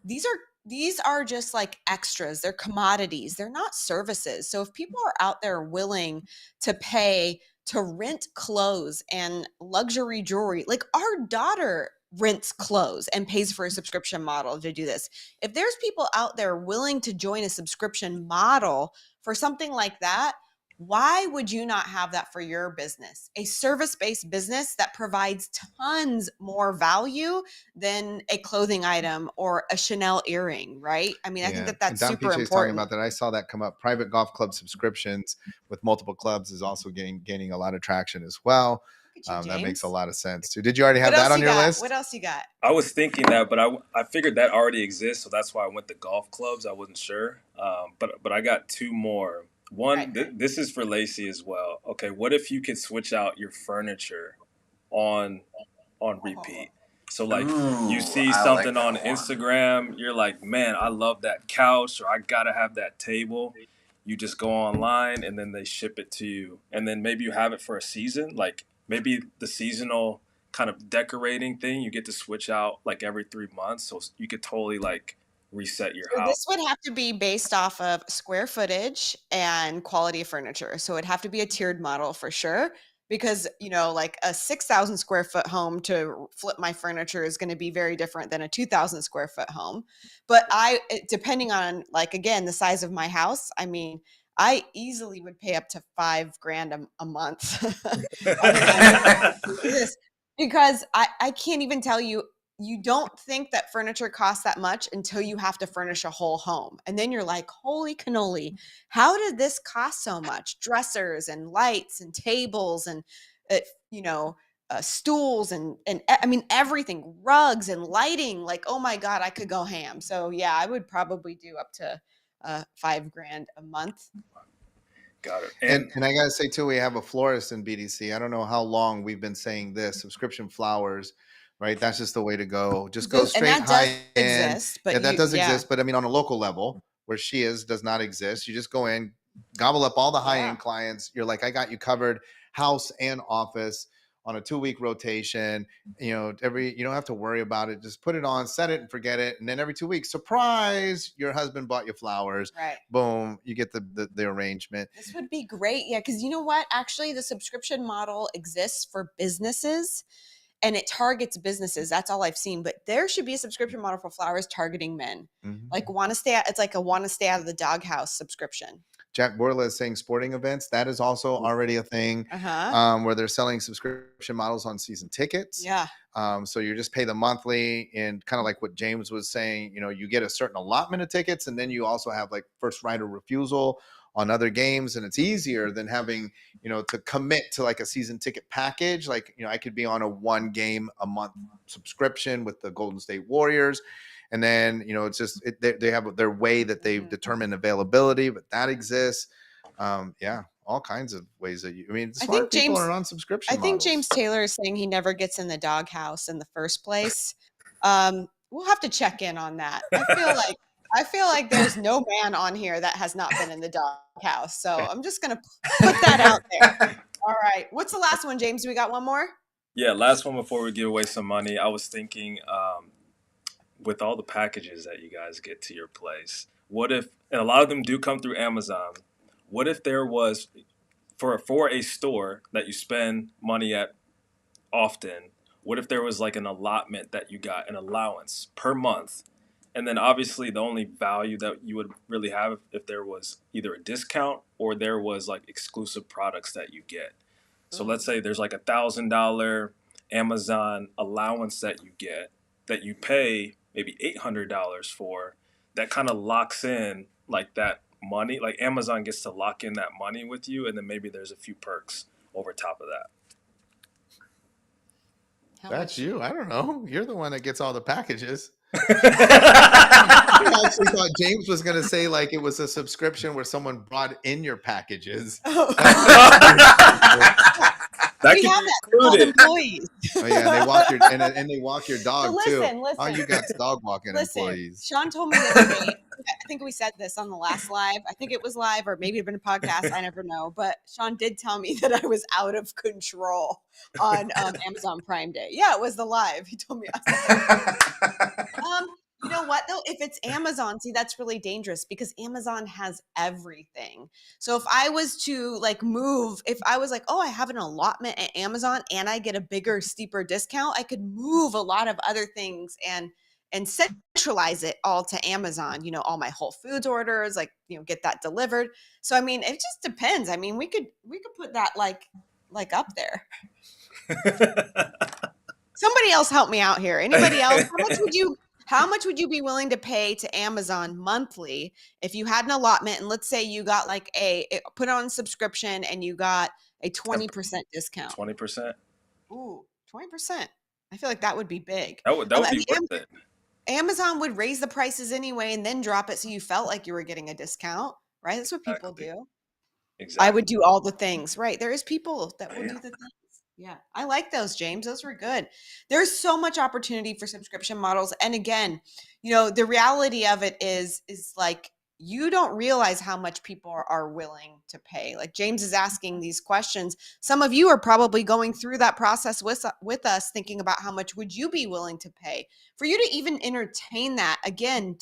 these are just like extras. They're commodities. They're not services. So if people are out there willing to pay to rent clothes and luxury jewelry, like our daughter rents clothes and pays for a subscription model to do this. If there's people out there willing to join a subscription model for something like that, why would you not have that for your business? A service-based business that provides tons more value than a clothing item or a Chanel earring, right? I mean, I think that's Don super Piche is important. talking about that. I saw that come up. Private golf club subscriptions with multiple clubs is also gaining a lot of traction as well. Look at you, That makes a James. lot of sense too. Did you already have What that else on you your got? list? What else you got? I was thinking that, but I figured that already exists, so that's why I went to golf clubs. I wasn't sure, but I got two more. One, Right. this is for Lacey as well. Okay, what if you could switch out your furniture on repeat? So like you see I like something that on one. Instagram, you're like, man, I love that couch, or I gotta have that table. You just go online and then they ship it to you, and then maybe you have it for a season. Like maybe the seasonal kind of decorating thing, you get to switch out like every 3 months, so you could totally like reset your So house. this would have to be based off of square footage and quality of furniture. So it'd have to be a tiered model for sure, because like a 6,000 square foot home to flip my furniture is going to be very different than a 2,000 square foot home. But depending on, like, again, the size of my house, I mean, I easily would pay up to $5,000 a month this, because I can't even tell you. You don't think that furniture costs that much until you have to furnish a whole home. And then you're like, holy cannoli, how did this cost so much? Dressers and lights and tables and, stools and I mean, everything, rugs and lighting. Like, oh my God, I could go ham. So yeah, I would probably do up to $5,000 a month. Got it. And I gotta say too, we have a florist in BDC. I don't know how long we've been saying this. Subscription flowers, right? That's just the way to go. Just go straight high end. Exist, but that does exist, but I mean on a local level where she is does not exist. You just go in, gobble up all the high end clients. You're like, I got you covered, house and office on a 2-week rotation. You don't have to worry about it. Just put it on, set it and forget it. And then every 2 weeks, surprise, your husband bought you flowers. Right. Boom, you get the arrangement. This would be great. Yeah, because you know what? Actually, the subscription model exists for businesses and it targets businesses. That's all I've seen. But there should be a subscription model for flowers targeting men. Like it's like a want to stay out of the doghouse subscription. Jack Borla is saying sporting events. That is also already a thing where they're selling subscription models on season tickets. Yeah. So you just pay the monthly, and kind of like what James was saying, you get a certain allotment of tickets, and then you also have like first right of refusal on other games, and it's easier than having, to commit to like a season ticket package. Like, I could be on a 1 game a month subscription with the Golden State Warriors. And then, it's just, they have their way that they've determined availability, but that exists. Yeah, all kinds of ways that smart people are on subscription models. James Taylor is saying he never gets in the doghouse in the first place. We'll have to check in on that. I feel like there's no man on here that has not been in the doghouse. So I'm just going to put that out there. All right. What's the last one, James? We got one more? Yeah, last one before we give away some money. I was thinking, with all the packages that you guys get to your place, what if, and a lot of them do come through Amazon, what if there was, for a store that you spend money at often, what if there was like an allotment that you got, an allowance per month? And then obviously the only value that you would really have if there was either a discount or there was like exclusive products that you get. So let's say there's like $1,000 Amazon allowance that you get, that you pay maybe $800 for, that kind of locks in like that money. Like Amazon gets to lock in that money with you, and then maybe there's a few perks over top of that. That's you. I don't know. You're the one that gets all the packages. I actually thought James was going to say like it was a subscription where someone brought in your packages. That we can have be that called included. employees. Oh yeah, and they walk your dog too. All you got dog walking employees. Sean told me the other day, I think we said this on the last live. I think it was live or maybe it had been a podcast. I never know. But Sean did tell me that I was out of control on Amazon Prime Day. Yeah, it was the live. He told me. You know what though? If it's Amazon, see, that's really dangerous because Amazon has everything. So if I was to like move, if I was like, oh, I have an allotment at Amazon and I get a bigger, steeper discount, I could move a lot of other things and centralize it all to Amazon, all my Whole Foods orders, like, get that delivered. So, I mean, it just depends. I mean, we could put that like up there. Somebody else help me out here. Anybody else? How much would you be willing to pay to Amazon monthly if you had an allotment? And let's say you got like put on subscription and you got a 20% discount. 20%? Ooh, 20%. I feel like that would be big. That would be worth it. Amazon would raise the prices anyway and then drop it so you felt like you were getting a discount, right? That's what people do. Exactly. I would do all the things, right? There is people that will do the things. Yeah, I like those, James. Those were good. There's so much opportunity for subscription models. And again, the reality of it is like, you don't realize how much people are willing to pay. Like James is asking these questions. Some of you are probably going through that process with us, thinking about how much would you be willing to pay for you to even entertain that again,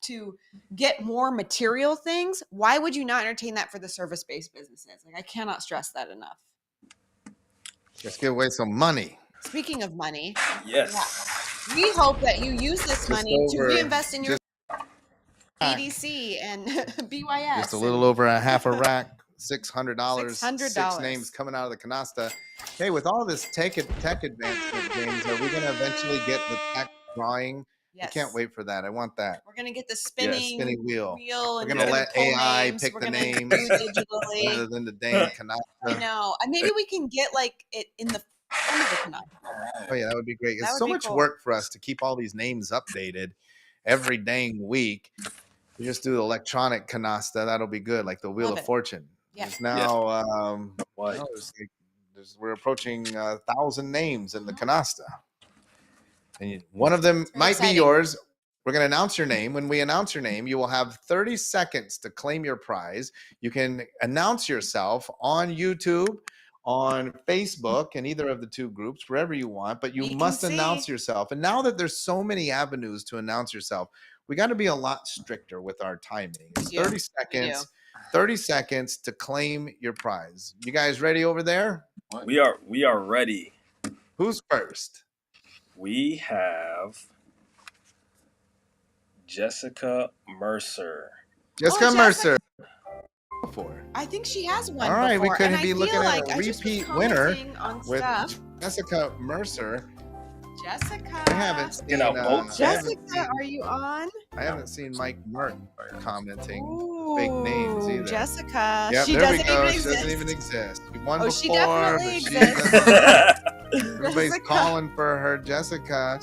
to get more material things. Why would you not entertain that for the service-based businesses? Like I cannot stress that enough. Let's give away some money. Speaking of money, yes, we hope that you use this money to reinvest in your BDC and BYS. Just a little over a half a rack, $600. $600. 6 names coming out of the canasta. Hey, with all this tech advancement, James, are we going to eventually get the tech drawing? Yes. I can't wait for that. I want that. We're going to get the spinning wheel. We're going to let AI names. pick We're the gonna names digitally. rather than the dang canasta. I know. And maybe we can get like it in the front of the canasta. Oh yeah, that would be great. It's so much work for us to keep all these names updated every dang week. We just do the electronic canasta. That'll be good, like the Wheel of Fortune. Yeah. There's now we're approaching 1,000 names in the canasta. And one of them might be yours. We're going to announce your name. When we announce your name, you will have 30 seconds to claim your prize. You can announce yourself on YouTube, on Facebook, and either of the two groups, wherever you want, but you must announce yourself. And now that there's so many avenues to announce yourself, we got to be a lot stricter with our timing. It's 30 seconds. 30 seconds to claim your prize. You guys ready over there? We are ready. Who's first? We have Jessica Mercer. Jessica Mercer. I think she has one. All right, before. we couldn't and be looking at a I repeat winner on with stuff. Jessica Mercer. Jessica. I haven't seen. You know, both Jessica, are you on? I haven't seen Mike Mert commenting Ooh, fake names either. Jessica. Yep, she there doesn't we go. even She exist. doesn't even exist. She won Oh, before, she definitely but she exists. doesn't- everybody's Jessica. calling for her, Jessica.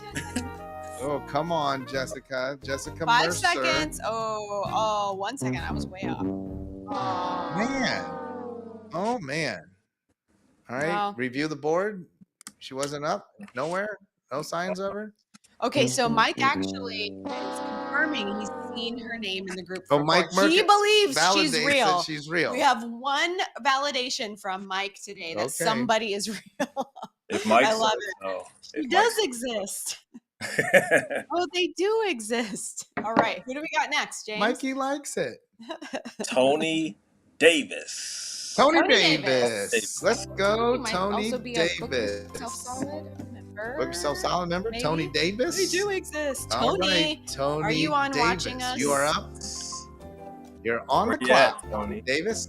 Oh, come on, Jessica. Jessica 5 Mercer. seconds. Oh, 1 second. I was way off. Oh. Man. Oh, man. All right. Wow. Review the board. She wasn't up. Nowhere. No signs of her. Okay, so Mike actually is confirming he's seen her name in the group. Oh, Mike report. He Merck believes validates she's that real. she's real. We have one validation from Mike today that Okay. somebody is real. If Mike I love says it. so. She If does Mike exist. says- Oh, they do exist. All right, who do we got next, James? Mikey likes it. Tony Davis. Tony Tony Davis. Davis. Let's go, He might Tony also be a Davis. Book Yourself Solid member. Book Yourself Solid member, Maybe. Tony Davis. They do exist. All Tony, right, Tony are you on Davis. watching us? You are up. You're on the Where you at, clock, Tony? Davis.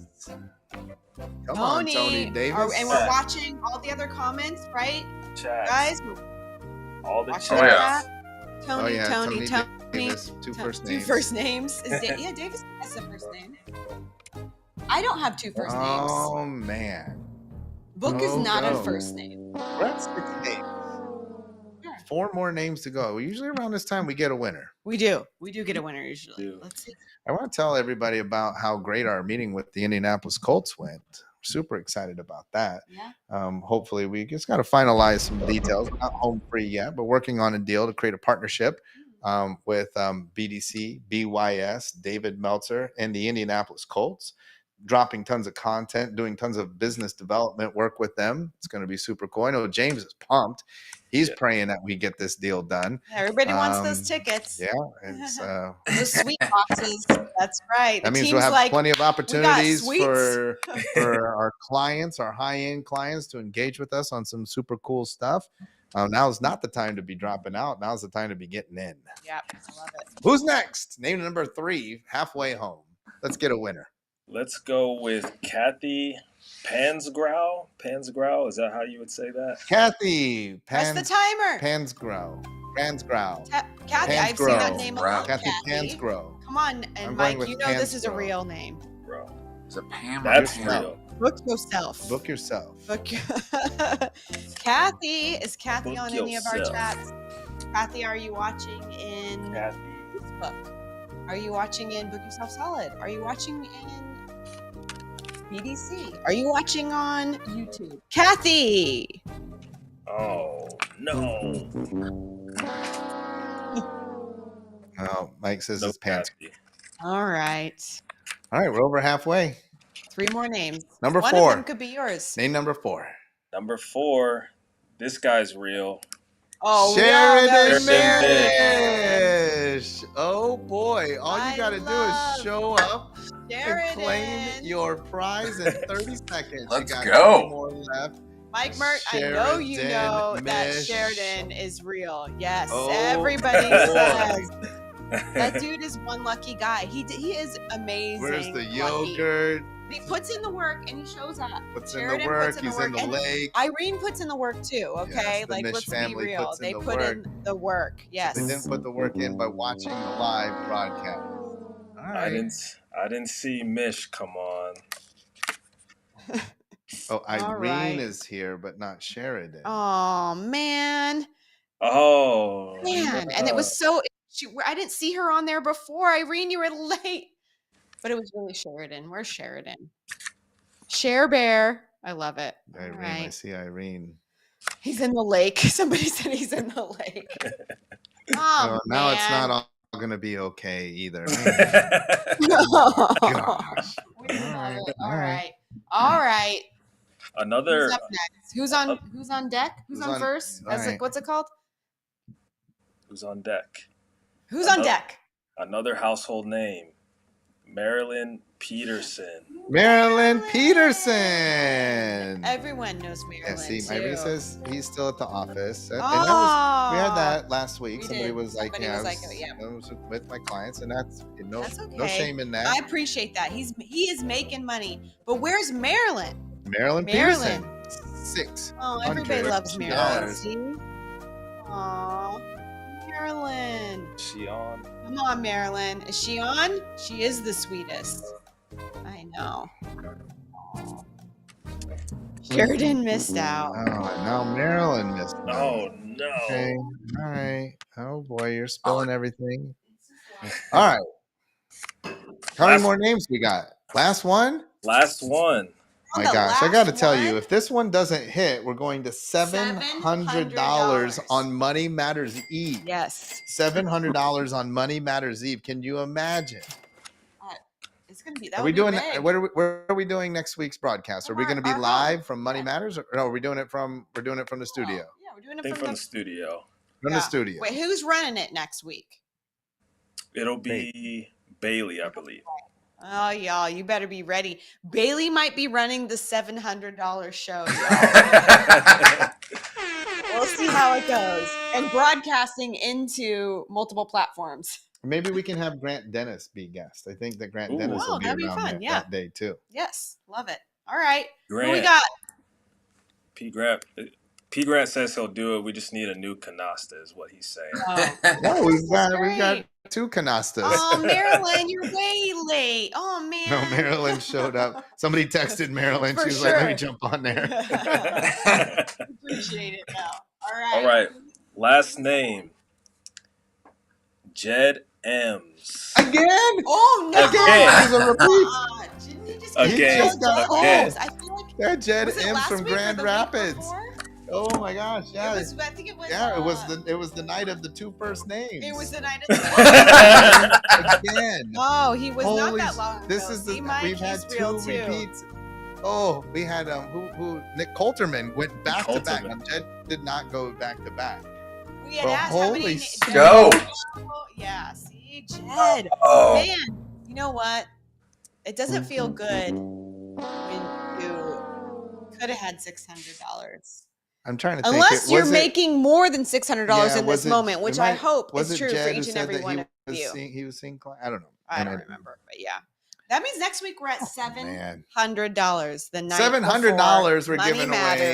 Come on, Tony Davis. And we're watching all the other comments, right, Chat. guys? We're All the watching chat. that. Tony, Oh, yeah, Tony. Davis. Two first names. Two first names. Yeah, Davis has a first name. I don't have 2 first names. Oh man, Book is not a go. first name. we're at 6 names. 4 more names to go. Usually around this time we get a winner. We do. We do get a winner usually. Do. Let's see. I want to tell everybody about how great our meeting with the Indianapolis Colts went. Super excited about that. Yeah. Hopefully, we just got to finalize some details. Not home free yet, but working on a deal to create a partnership with BDC, BYS, David Meltzer, and the Indianapolis Colts. Dropping tons of content, doing tons of business development work with them. It's going to be super cool. I know James is pumped. He's praying that we get this deal done. Everybody wants those tickets. Yeah, it's Those sweet boxes. That's right. that The means we'll team's have like, plenty of opportunities sweets. for our clients, our high-end clients, to engage with us on some super cool stuff. Now's not the time to be dropping out. Now's the time to be getting in. yeah, I love it. Who's next? Name number 3, halfway home. Let's get a winner. Let's go with Kathy Pansgrow. Pansgrow, is that how you would say that? Kathy Press the timer. Pansgrow. Kathy, I've seen that Pansgrow. name a lot. Kathy Kathy. Pansgrow. Come on, I'm and going Mike, with you know this is a Pansgrow. real name. Bro. Is it Pam? That's Pam? real. Book yourself. Book yourself. Book. Kathy, is Kathy Book on any of our yourself. chats? Kathy, are you watching in Kathy. Facebook? Are you watching in Book Yourself Solid? Are you watching in BDC? Are you watching on YouTube? Kathy! Oh, no. Oh, Mike says No it's Pans. Kathy. All right. All right, we're over halfway. 3 more names. Number One 4. of them could be yours. Name number 4. Number 4, this guy's real. Oh, Sheridan Sheridan. Mish. Oh boy. All you I got to do love is show up and claim Sheridan. your prize in 30 seconds. Let's you got go. 2 more left. Mike Mert, I know you know Sheridan that Mish. Sheridan is real. Yes, Oh, everybody boy. says that dude is one lucky guy. He is amazing. Where's the lucky. yogurt? He puts in the work and he shows up. Puts in the Sheridan work. puts in the He's in work, the and lake. Irene puts in the work too, okay? Yes, the Like, Mish let's be family real. puts in They the put work. in the work. Yes. They didn't put the work in by watching the live broadcast. All I right. didn't see Mish come on. Oh, All Irene right. is here, but not Sheridan. Oh man. Oh, Man. And it was so I didn't see her on there before. Irene, you were late. But it was really Sheridan. Where's Sheridan? Share Bear. I love it. All Irene, I right. see Irene. He's in the lake. Somebody said he's in the lake. Oh, Now it's man. not all going to be okay either. No. Gosh. We love it. All All right. right. All right. Another Who's up next? Who's on deck? Who's on first? all right. What's it called? who's on deck. Who's on Another- deck? Another household name. Marilyn Peterson. Marilyn Peterson. Everyone knows Marilyn. Yeah, see, too. Irene says he's still at the office. And Oh, that was, we had that last week. We Somebody did. was like, Somebody yeah, was I like, oh, yeah. I was with my clients, and that's no, That's no okay. shame in that. I appreciate that. He is making money. But where's Marilyn? Marilyn Marilyn. Peterson, 6. Oh, everybody loves Marilyn. $100. See? Aw, Marilyn. Is she on? Come on, Marilyn. Is she on? She is the sweetest. I know. Sheridan missed out. Oh, now Marilyn missed out. Oh no. Okay. All right. Oh boy, you're spilling everything. All right. How many more names we got? Last one? Last one. My The gosh, I got to last tell you, one? if this one doesn't hit, we're going to $700 on Money Matters Eve. Yes. $700 on Money Matters Eve. Can you imagine? It's gonna be. That Are would we be doing? big. Where are we doing next week's broadcast? Are we going to be Our home. live from Money Yeah. Matters, or no? We're doing it from the studio. Yeah, we're doing I it think from from the studio. From Yeah. the studio. Wait, who's running it next week? It'll be Bailey, I believe. Oh, y'all, you better be ready. Bailey might be running the $700 show. We'll see how it goes. And broadcasting into multiple platforms. Maybe we can have Grant Dennis be guest. I think that Grant Ooh. Dennis will Oh, be that'd be around fun, yeah. that day too. Yes, love it. All right. Who we Grant. got? P. Grant says he'll do it. We just need a new canasta, is what he's saying. Oh, No, we've got great. two canastas. Oh, Marilyn, you're way late. Oh, man. No, Marilyn showed up. Somebody texted Marilyn. For She was like, "Let me sure. jump on there." Appreciate it now. All right. All right. Last name. Jed Ems. Again? Oh, no. Again. He's a repeat. Didn't he just Again. get just got close? home. I feel like Yeah, Jed was it Ems last from week or Grand the week Rapids. before? Oh my gosh, yeah. It was, I think it was. Yeah, it was the night of the two first names. It was the night of the. Again. Oh, he was not Holy that long This ago. is the See, Mike, we've had he's real two too. repeats. Oh, we had who Nick Coulterman went back to back. Coulterman. Now, Jed did not go back to back. We had Bro, asked how many. holy Go. Yeah, see, Jed. Oh. Man, you know what? It doesn't feel good when you could have had $600. I'm trying to think. Unless you're was it- making more than $600 Yeah, in was this it- moment, which I hope was is it true Jed for who each and said every that one of he was you. he was seeing I don't know. I don't remember, but yeah. That means next week we're at Man. $700. The night $700 we're before giving Money away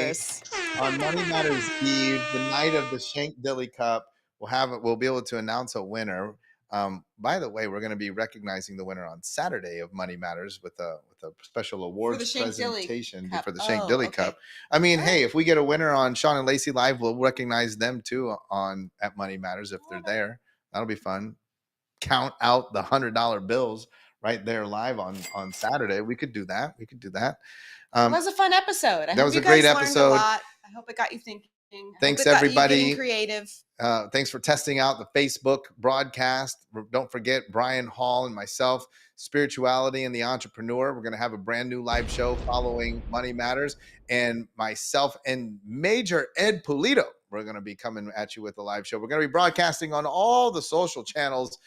Matters. on Money Matters Eve, the night of the Shank Dilly Cup. We'll be able to announce a winner. By the way, we're going to be recognizing the winner on Saturday of Money Matters with a special awards Shank Dilly presentation Cup. for the Shank Oh, Dilly okay. Cup. I mean, All hey, if we get a winner on Sean and Lacey Live, we'll recognize them too at Money Matters if they're there. That'll be fun. Count out the $100 bills right there live on Saturday. We could do that. It was a fun episode. I that hope was you a great guys learned episode. A lot. I hope it got you thinking. I hope Thanks, it got you everybody. getting creative. Thanks for testing out the Facebook broadcast. Don't forget Brian Hall and myself, Spirituality and the Entrepreneur. We're going to have a brand new live show following Money Matters. And myself and Major Ed Pulido, we're going to be coming at you with a live show. We're going to be broadcasting on all the social channels.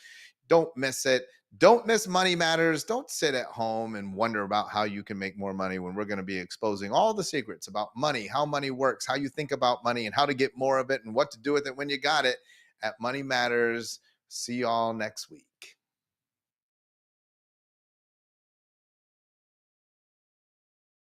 Don't miss it. Don't miss Money Matters. Don't sit at home and wonder about how you can make more money when we're going to be exposing all the secrets about money, how money works, how you think about money, and how to get more of it and what to do with it when you got it at Money Matters. See y'all next week.